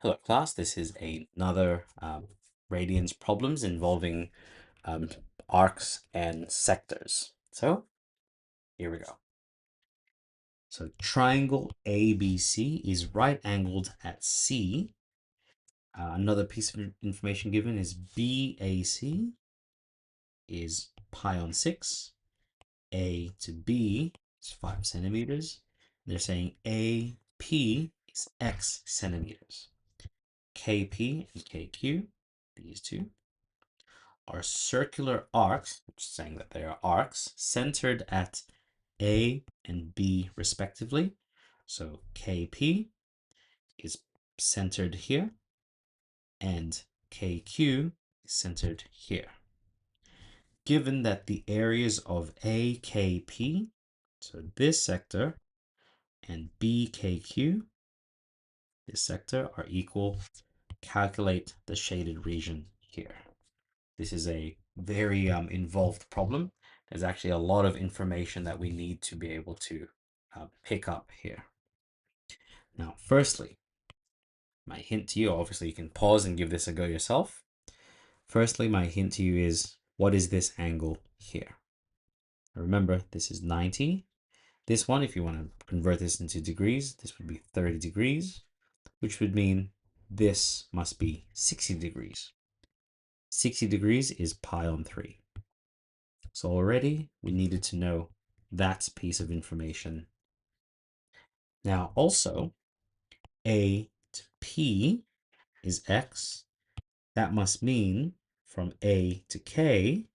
Hello class, this is another radians problems involving arcs and sectors. So here we go. So triangle ABC is right angled at C. Another piece of information given is BAC is pi on 6. A to B is 5 centimeters. They're saying AP is X centimeters. KP and KQ, these two, are circular arcs, which is saying that they are arcs, centered at A and B respectively. So KP is centered here, and KQ is centered here. Given that the areas of AKP, so this sector, and BKQ, this sector, are equal, calculate the shaded region here. This is a very involved problem. There's actually a lot of information that we need to be able to pick up here. Now, firstly, my hint to you, obviously you can pause and give this a go yourself. Firstly, my hint to you is, what is this angle here? Remember, this is 90. This one, if you want to convert this into degrees, this would be 30 degrees, which would mean this must be 60 degrees. 60 degrees is pi on 3. So already we needed to know that piece of information. Now also, A to P is X. That must mean from A to K,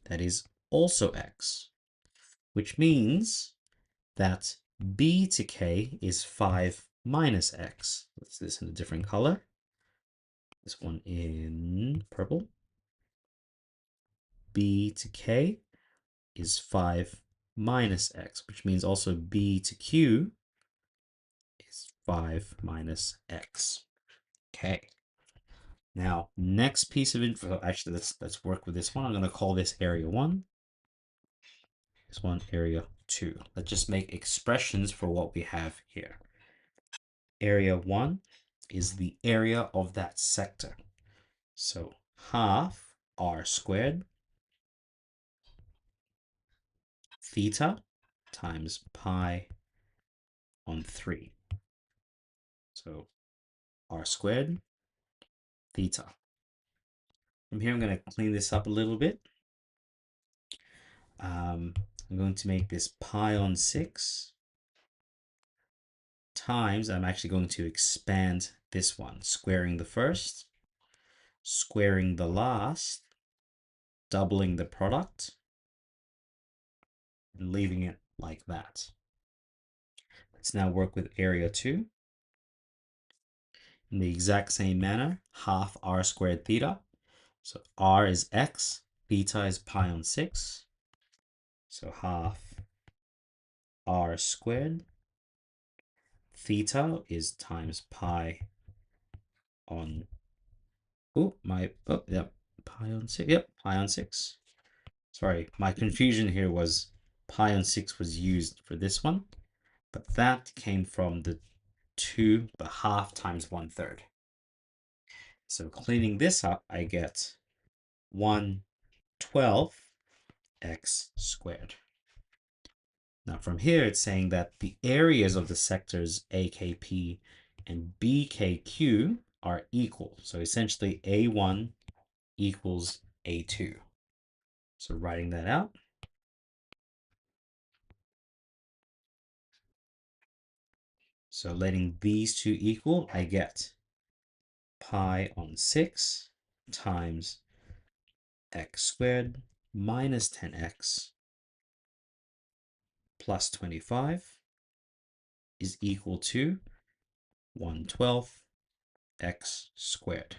that is also X, which means that B to K is 5 minus X. Let's do this in a different color. This one in purple. B to K is 5 minus X, which means also B to Q is 5 minus X. Okay. Now, next piece of info, actually, let's work with this one. I'm going to call this area 1. This one, area 2. Let's just make expressions for what we have here. Area 1 is the area of that sector. So half r squared theta times pi on 3. So r squared theta. From here, I'm going to clean this up a little bit. I'm going to make this pi on 6 times, I'm actually going to expand this one, squaring the first, squaring the last, doubling the product, and leaving it like that. Let's now work with area 2. In the exact same manner, half r squared theta. So r is x, theta is pi on 6. So half r squared. Theta is times pi on, yep, pi on 6, yep, pi on 6. Sorry, my confusion here was pi on 6 was used for this one, but that came from the half times 1/3. So cleaning this up, I get 1/12 x squared. Now from here, it's saying that the areas of the sectors AKP and BKQ are equal. So essentially A1 equals A2. So writing that out. So letting these two equal, I get pi on 6 times x squared minus 10x plus 25 is equal to 1/12 x squared.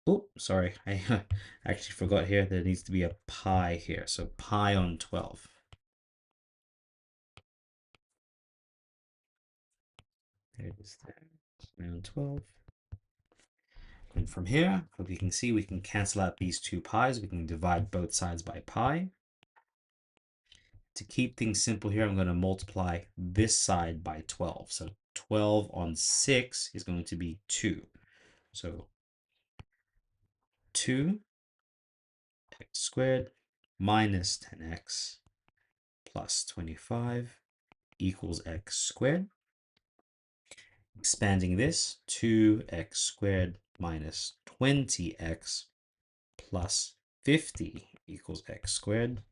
Oh, sorry, I actually forgot here. There needs to be a pi here. So pi on 12. There it is there. Pi on 12. And from here, hope you can see, we can cancel out these two pi's. We can divide both sides by pi. To keep things simple here, I'm going to multiply this side by 12. So 12 on 6 is going to be 2. So 2x squared minus 10x plus 25 equals x squared. Expanding this, 2x squared minus 20x plus 50 equals x squared.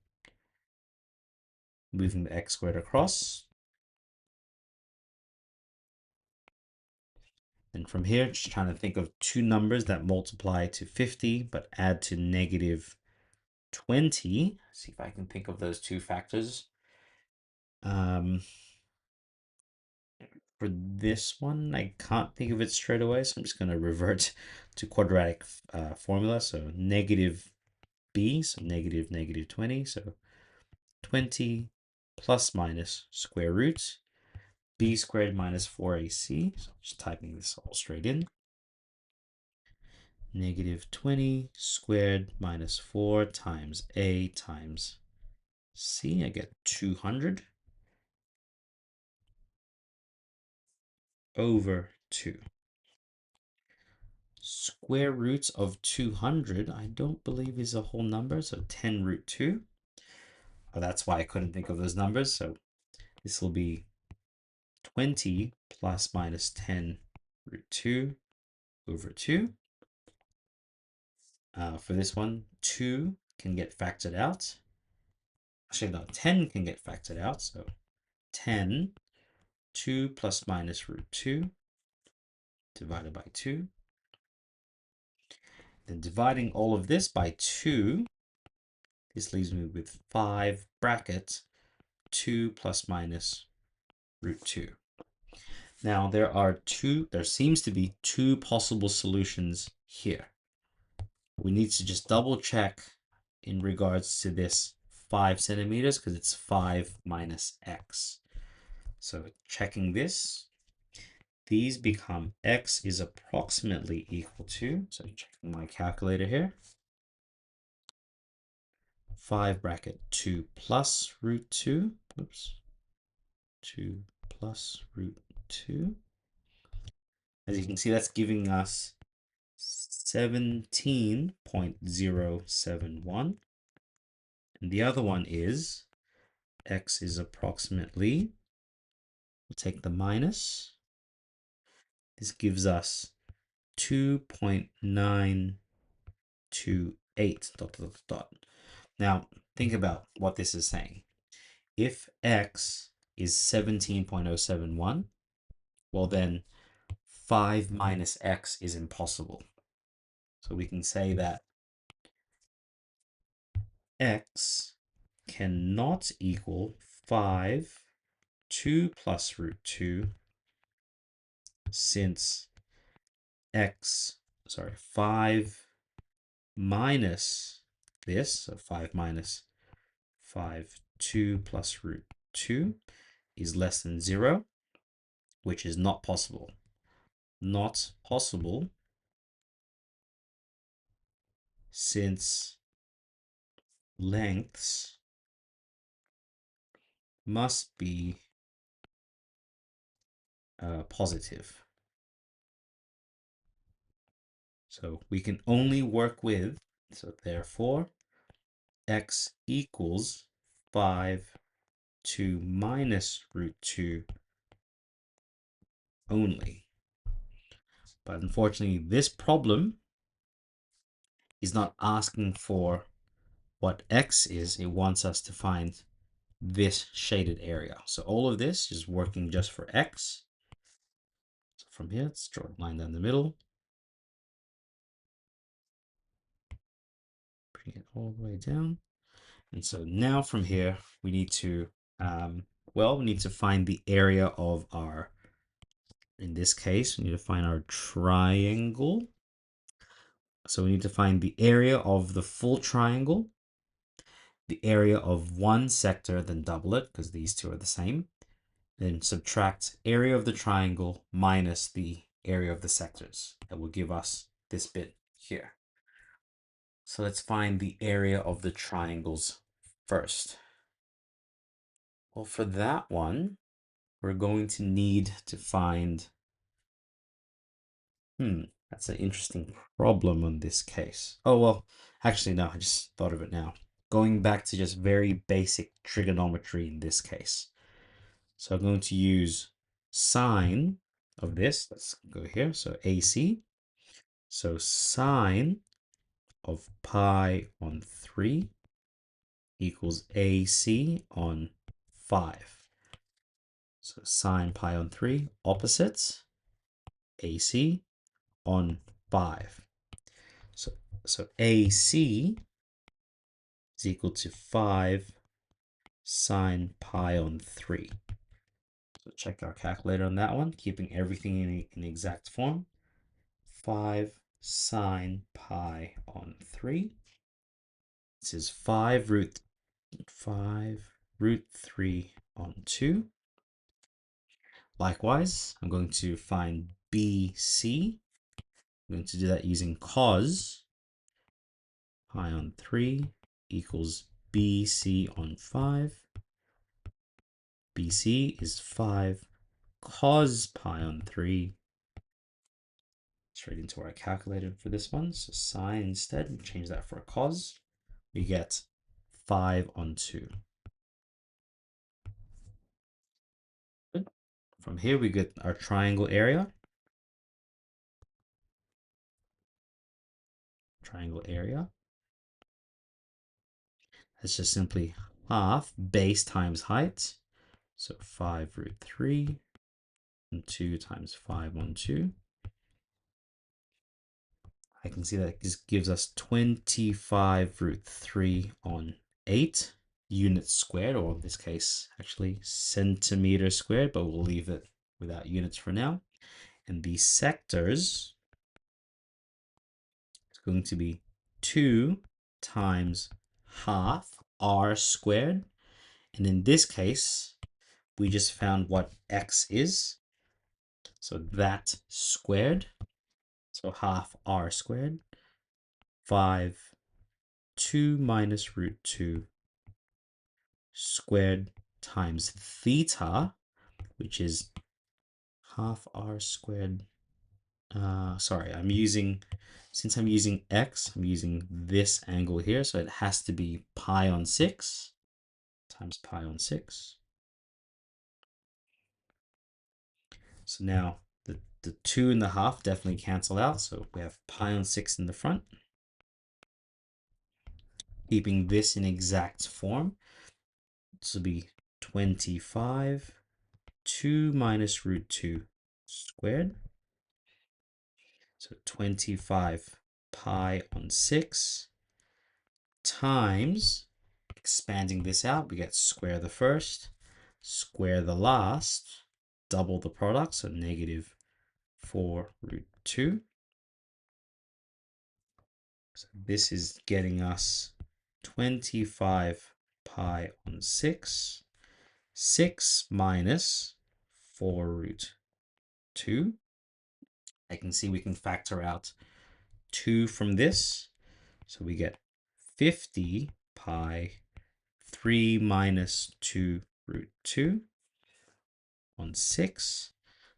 Moving the x squared across. And from here, just trying to think of two numbers that multiply to 50 but add to negative 20. See if I can think of those two factors. For this one, I can't think of it straight away, so I'm just going to revert to quadratic formula. So negative b, so negative 20. So 20 plus minus square root b squared minus 4ac. So just typing this all straight in. Negative 20 squared minus 4 times a times c. I get 200 over 2. Square roots of 200, I don't believe is a whole number, so 10 root 2. Oh, that's why I couldn't think of those numbers. So this will be 20 plus minus 10 root 2 over 2. For this one, 2 can get factored out. Actually, no, 10 can get factored out. So 10, 2 plus minus root 2 divided by 2. Then dividing all of this by 2, this leaves me with 5 bracket 2 plus minus root 2. Now there seems to be two possible solutions here. We need to just double check in regards to this 5 centimeters because it's 5 minus x. So checking this, these become x is approximately equal to, so checking my calculator here, 5 bracket 2 plus root 2, oops, 2 plus root 2. As you can see, that's giving us 17.071. And the other one is x is approximately, we'll take the minus. This gives us 2.928 dot, dot, dot, dot. Now, think about what this is saying. If x is 17.071, well then 5 minus x is impossible. So we can say that x cannot equal 5, 2 plus root 2, since 5 minus this, so 5 minus 5, 2 plus root 2 is less than 0, which is not possible. Not possible since lengths must be positive. So we can only work with, so therefore, x equals 5, 2 minus root 2 only. But unfortunately, this problem is not asking for what x is. It wants us to find this shaded area. So all of this is working just for x. So from here, let's draw a line down the middle. Bring it all the way down. And so now from here, we need to, we need to find the area of our, in this case, we need to find our triangle. So we need to find the area of the full triangle, the area of one sector, then double it because these two are the same. Then subtract area of the triangle minus the area of the sectors. That will give us this bit here. So let's find the area of the triangles first. Well, for that one, we're going to need to find, that's an interesting problem on this case. Oh, well, actually, no, I just thought of it now. Going back to just very basic trigonometry in this case. So I'm going to use sine of this. Let's go here. So AC. So sine of pi on 3 equals AC on 5. So sine pi on 3, opposites, AC on 5. So AC is equal to 5 sine pi on 3. So check our calculator on that one, keeping everything in exact form. 5 sine pi on 3. This is 5 root 3 on 2. Likewise, I'm going to find BC. I'm going to do that using cos pi on 3 equals BC on 5. BC is 5 cos pi on 3. Straight into our calculator for this one. So sine instead, we change that for a cos. We get 5 on 2. Good. From here, we get our triangle area. Triangle area. That's just simply half base times height. So 5 root 3 and 2 times 5 on 2. I can see that this gives us 25 root 3 on 8 units squared, or in this case, actually centimeters squared, but we'll leave it without units for now. And the sectors is going to be 2 times half r squared. And in this case, we just found what x is. So that squared. So half r squared. 5, 2 minus root 2 squared times theta, which is half r squared. Sorry, since I'm using x, I'm using this angle here, so it has to be pi on 6 times pi on 6. So now the 2 and the half definitely cancel out, so we have pi on 6 in the front. Keeping this in exact form, this will be 25, 2 minus root 2 squared. So 25 pi on 6 times, expanding this out, we get square the first, square the last, double the product, so negative 4 root 2. So this is getting us 25 pi on 6, 6 minus 4 root 2. I can see we can factor out 2 from this. So we get 50 pi 3 minus 2 root 2 on 6.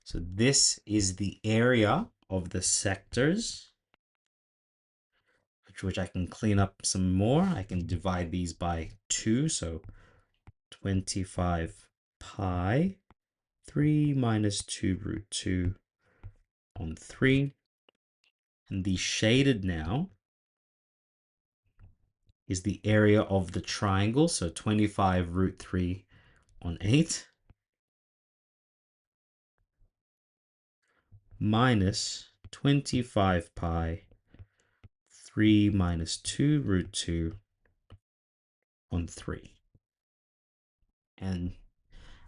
So this is the area of the sectors, which I can clean up some more. I can divide these by 2. So 25 pi 3 minus 2 root 2 on 3. And the shaded now is the area of the triangle. So 25 root 3 on 8 minus 25 pi 3 minus 2 root 2 on 3. And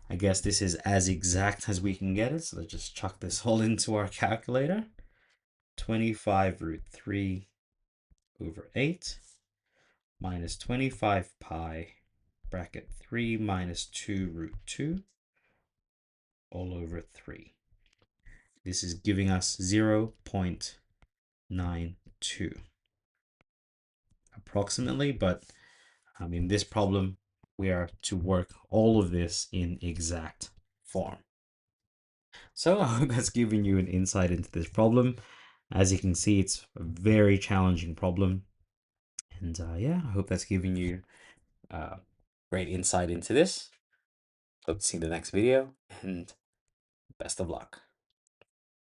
I guess this is as exact as we can get it. So let's just chuck this all into our calculator. 25 root 3 over 8 minus 25 pi bracket 3 minus 2 root 2 all over 3. This is giving us 0.92 approximately, but in this problem, we are to work all of this in exact form. So I hope that's given you an insight into this problem. As you can see, it's a very challenging problem. And yeah, I hope that's given you great insight into this. Hope to see you in the next video, and best of luck.